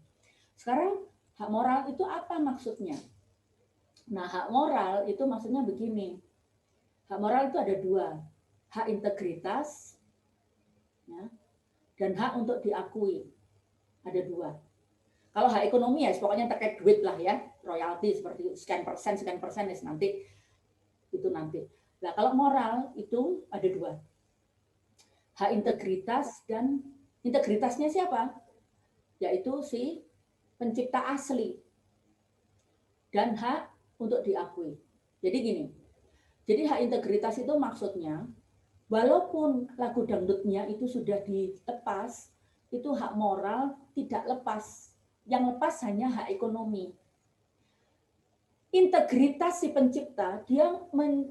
Sekarang hak moral itu apa maksudnya? Nah, hak moral itu maksudnya begini. Hak moral itu ada dua, hak integritas ya, dan hak untuk diakui. Ada dua. Kalau hak ekonomi ya pokoknya terkait duit lah ya, royalti seperti sekian persen nanti itu nanti. Nah, kalau moral itu ada dua. Hak integritas dan integritasnya siapa? Yaitu si pencipta asli dan hak untuk diakui. Jadi gini, jadi hak integritas itu maksudnya walaupun lagu dangdutnya itu sudah dilepas, itu hak moral tidak lepas. Yang lepas hanya hak ekonomi. Integritas si pencipta, dia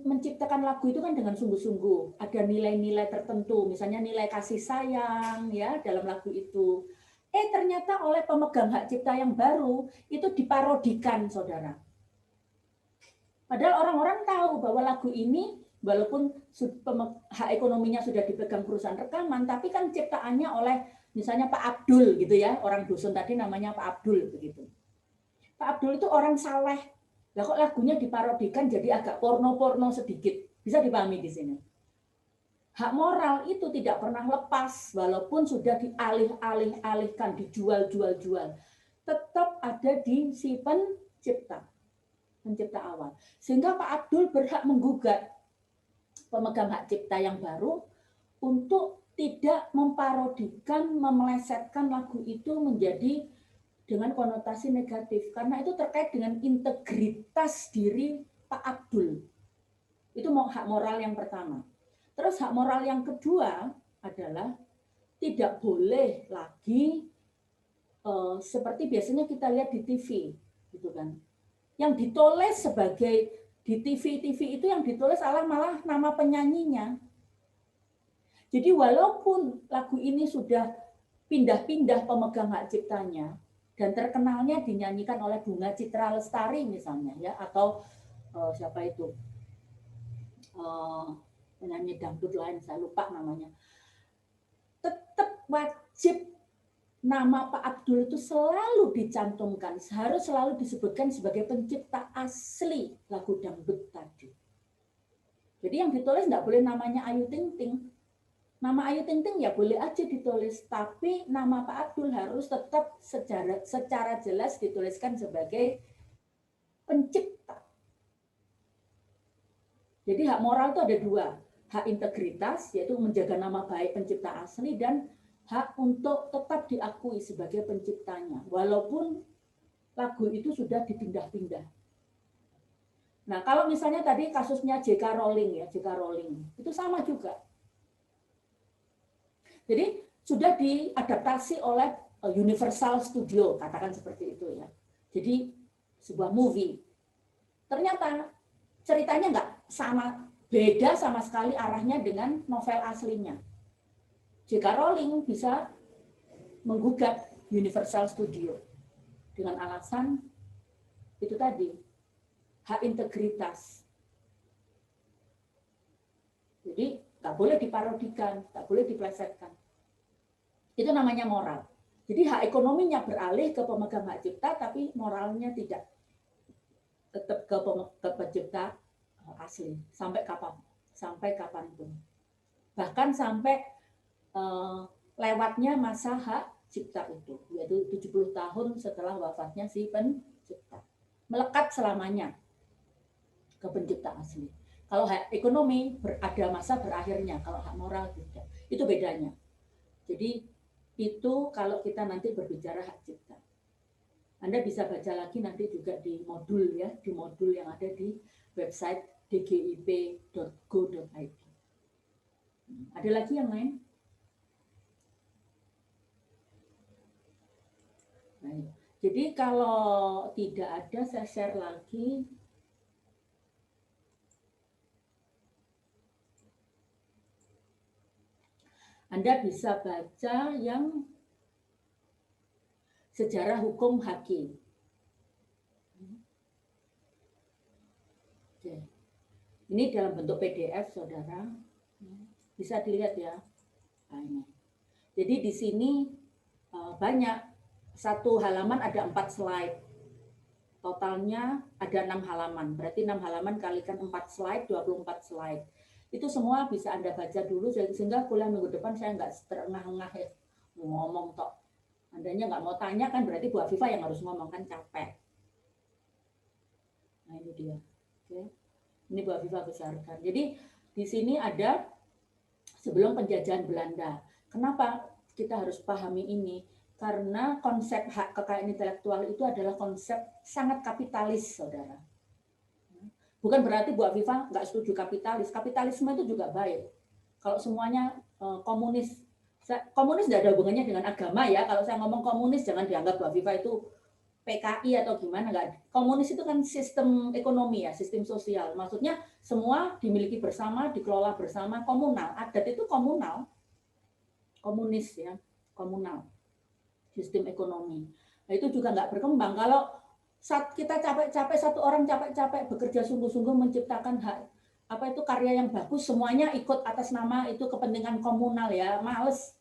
menciptakan lagu itu kan dengan sungguh-sungguh. Ada nilai-nilai tertentu, misalnya nilai kasih sayang ya dalam lagu itu. Ternyata oleh pemegang hak cipta yang baru itu diparodikan, saudara. Padahal orang-orang tahu bahwa lagu ini walaupun hak ekonominya sudah dipegang perusahaan rekaman, tapi kan ciptaannya oleh misalnya Pak Abdul gitu ya, orang dusun tadi namanya Pak Abdul begitu. Pak Abdul itu orang saleh. Lah kok lagunya diparodikan jadi agak porno-porno sedikit. Bisa dipahami di sini. Hak moral itu tidak pernah lepas walaupun sudah dialih-alihkan, dijual-jual-jual. Tetap ada di si pencipta awal. Sehingga Pak Abdul berhak menggugat pemegang hak cipta yang baru untuk tidak memparodikan, memelesetkan lagu itu menjadi dengan konotasi negatif. Karena itu terkait dengan integritas diri Pak Abdul. Itu hak moral yang pertama. Terus hak moral yang kedua adalah tidak boleh lagi seperti biasanya kita lihat di TV, gitu kan. Yang ditulis sebagai di TV itu yang ditulis malah nama penyanyinya. Jadi walaupun lagu ini sudah pindah-pindah pemegang hak ciptanya dan terkenalnya dinyanyikan oleh Bunga Citra Lestari misalnya ya, atau siapa itu penyanyi dangdut lain, saya lupa namanya, tetap wajib nama Pak Abdul itu selalu dicantumkan, harus selalu disebutkan sebagai pencipta asli lagu dangdut tadi. Jadi yang ditulis enggak boleh namanya Ayu Ting Ting. Nama Ayu Ting Ting ya boleh aja ditulis, tapi nama Pak Abdul harus tetap secara jelas dituliskan sebagai pencipta. Jadi hak moral itu ada dua, hak integritas yaitu menjaga nama baik pencipta asli dan hak untuk tetap diakui sebagai penciptanya walaupun lagu itu sudah dipindah-pindah. Nah, kalau misalnya tadi kasusnya J.K. Rowling ya, J.K. Rowling itu sama juga. Jadi sudah diadaptasi oleh Universal Studio, katakan seperti itu ya. Jadi sebuah movie. Ternyata ceritanya enggak sama, beda sama sekali arahnya dengan novel aslinya. J.K. Rowling bisa menggugat Universal Studio dengan alasan itu tadi, hak integritas. Jadi nggak boleh diparodikan, nggak boleh diplesetkan. Itu namanya moral. Jadi hak ekonominya beralih ke pemegang hak cipta, tapi moralnya tidak, tetap ke pencipta asli sampai kapanpun. Bahkan sampai lewatnya masa hak cipta itu, yaitu 70 tahun setelah wafatnya si pencipta. Melekat selamanya ke pencipta asli. Kalau hak ekonomi ada masa berakhirnya, kalau hak moral tidak. Itu bedanya. Jadi itu kalau kita nanti berbicara hak cipta. Anda bisa baca lagi nanti juga di modul ya, di modul yang ada di website dgip.go.id. Ada lagi yang lain? Baik. Jadi kalau tidak ada, saya share lagi. Anda bisa baca yang sejarah hukum hakim. Oke. Ini dalam bentuk PDF, saudara. Bisa dilihat ya. Nah, ini. Jadi di sini banyak satu halaman ada 4 slide. Totalnya ada 6 halaman. Berarti 6 halaman kalikan 4 slide, 24 slide. Itu semua bisa Anda baca dulu, sehingga kuliah minggu depan saya nggak terengah-engah ya, ngomong tok. Andanya nggak mau tanya kan berarti Bu Afifah yang harus ngomong, kan capek. Nah ini dia. Oke. Ini Bu Afifah besarkan. Jadi di sini ada sebelum penjajahan Belanda. Kenapa kita harus pahami ini? Karena konsep hak kekayaan intelektual itu adalah konsep sangat kapitalis, saudara. Bukan berarti Bu Afifah nggak setuju kapitalis. Kapitalisme itu juga baik. Kalau semuanya komunis, komunis tidak ada hubungannya dengan agama ya. Kalau saya ngomong komunis, jangan dianggap Bu Afifah itu PKI atau gimana. Nggak. Komunis itu kan sistem ekonomi ya, sistem sosial. Maksudnya semua dimiliki bersama, dikelola bersama, komunal. Adat itu komunal. Komunis ya, komunal. Sistem ekonomi. Nah, itu juga nggak berkembang. Kalau saat kita capek-capek, satu orang capek-capek bekerja sungguh-sungguh menciptakan hak, apa itu karya yang bagus, semuanya ikut atas nama itu kepentingan komunal ya, males.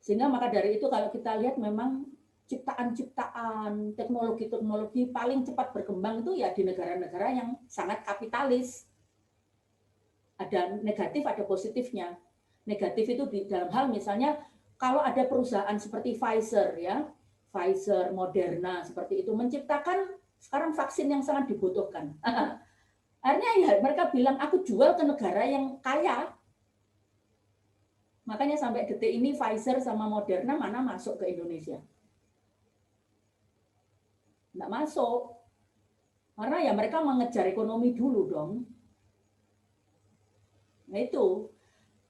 Sehingga maka dari itu kalau kita lihat memang ciptaan-ciptaan, teknologi-teknologi paling cepat berkembang itu ya di negara-negara yang sangat kapitalis. Ada negatif, ada positifnya. Negatif itu di dalam hal misalnya kalau ada perusahaan seperti Pfizer ya, Pfizer, Moderna seperti itu menciptakan sekarang vaksin yang sangat dibutuhkan. Akhirnya ya mereka bilang aku jual ke negara yang kaya. Makanya sampai detik ini Pfizer sama Moderna mana masuk ke Indonesia? Nggak masuk. Karena ya mereka mengejar ekonomi dulu dong. Nah itu.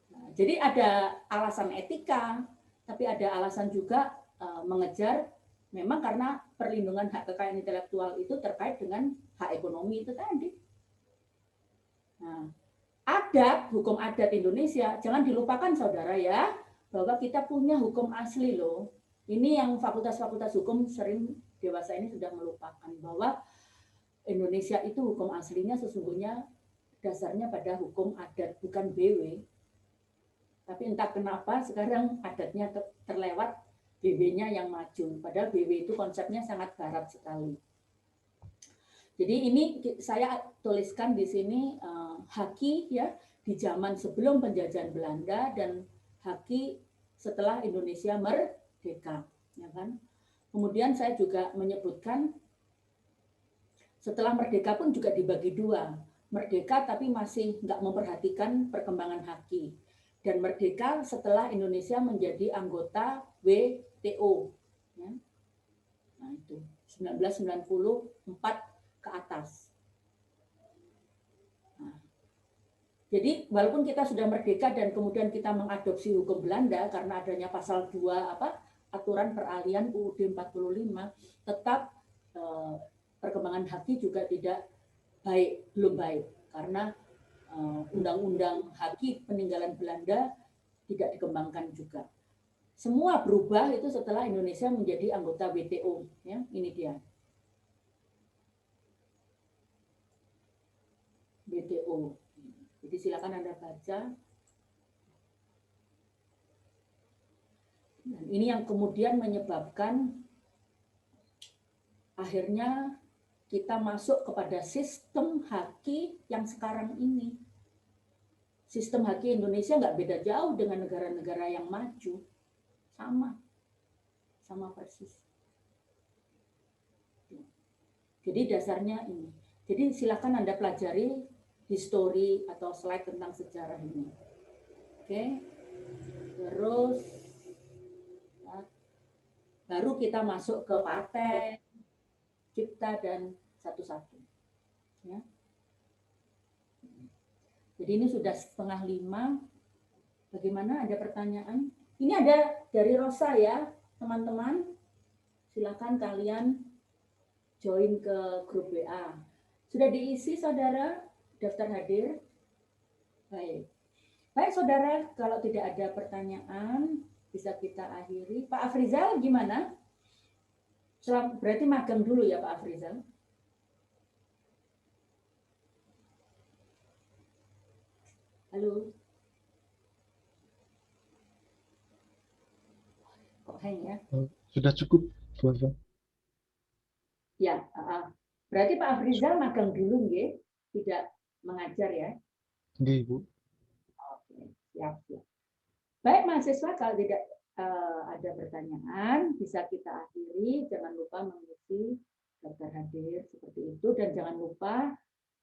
Nah, jadi ada alasan etika, tapi ada alasan juga mengejar memang karena perlindungan hak kekayaan intelektual itu terkait dengan hak ekonomi itu tadi. Nah, adat, hukum adat Indonesia, jangan dilupakan saudara ya, bahwa kita punya hukum asli loh. Ini yang fakultas-fakultas hukum sering dewasa ini sudah melupakan bahwa Indonesia itu hukum aslinya sesungguhnya dasarnya pada hukum adat, bukan BW. Tapi entah kenapa sekarang adatnya terlewat, BW-nya yang maju. Padahal BW itu konsepnya sangat barat sekali. Jadi ini saya tuliskan di sini haki ya di zaman sebelum penjajahan Belanda dan haki setelah Indonesia merdeka, ya kan? Kemudian saya juga menyebutkan setelah merdeka pun juga dibagi dua. Merdeka tapi masih nggak memperhatikan perkembangan haki. Dan merdeka setelah Indonesia menjadi anggota WTO. Ya. Nah itu 1994 ke atas. Nah, jadi walaupun kita sudah merdeka dan kemudian kita mengadopsi hukum Belanda karena adanya pasal 2 aturan peralihan UUD 45, tetap perkembangan haki juga tidak baik, belum baik karena undang-undang haki peninggalan Belanda tidak dikembangkan juga. Semua berubah itu setelah Indonesia menjadi anggota WTO. Ya, ini dia. WTO. Jadi silakan Anda baca. Dan ini yang kemudian menyebabkan akhirnya kita masuk kepada sistem haki yang sekarang ini. Sistem haki Indonesia nggak beda jauh dengan negara-negara yang maju. Sama persis. Jadi dasarnya ini. Jadi silakan Anda pelajari histori atau slide tentang sejarah ini. Oke. Terus baru kita masuk ke paten, cipta dan satu-satu. Ya. Jadi ini sudah 4:30. Bagaimana? Ada pertanyaan? Ini ada dari Rosa ya, teman-teman. Silakan kalian join ke grup WA. Sudah diisi saudara daftar hadir? Baik. Baik saudara, kalau tidak ada pertanyaan bisa kita akhiri. Pak Afrizal gimana? Berarti magang dulu ya Pak Afrizal? Halo. Kok Heng ya. Sudah cukup, Bu Alfa. Ya, berarti Pak Afrizal magang dulu nggih, tidak mengajar ya. Nggih, Bu. Oke, siap, siap. Baik mahasiswa, kalau tidak ada pertanyaan, bisa kita akhiri. Jangan lupa mengisi daftar hadir seperti itu, dan jangan lupa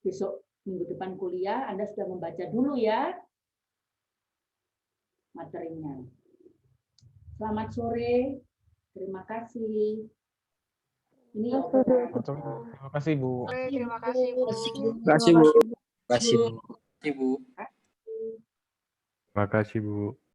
besok minggu depan kuliah Anda sudah membaca dulu ya materinya. Selamat sore, terima kasih. Ini obrolan. Terima kasih, Bu. Terima kasih, Bu. Terima kasih, Bu. Terima kasih, Bu. Terima kasih, Bu. Terima kasih, Bu.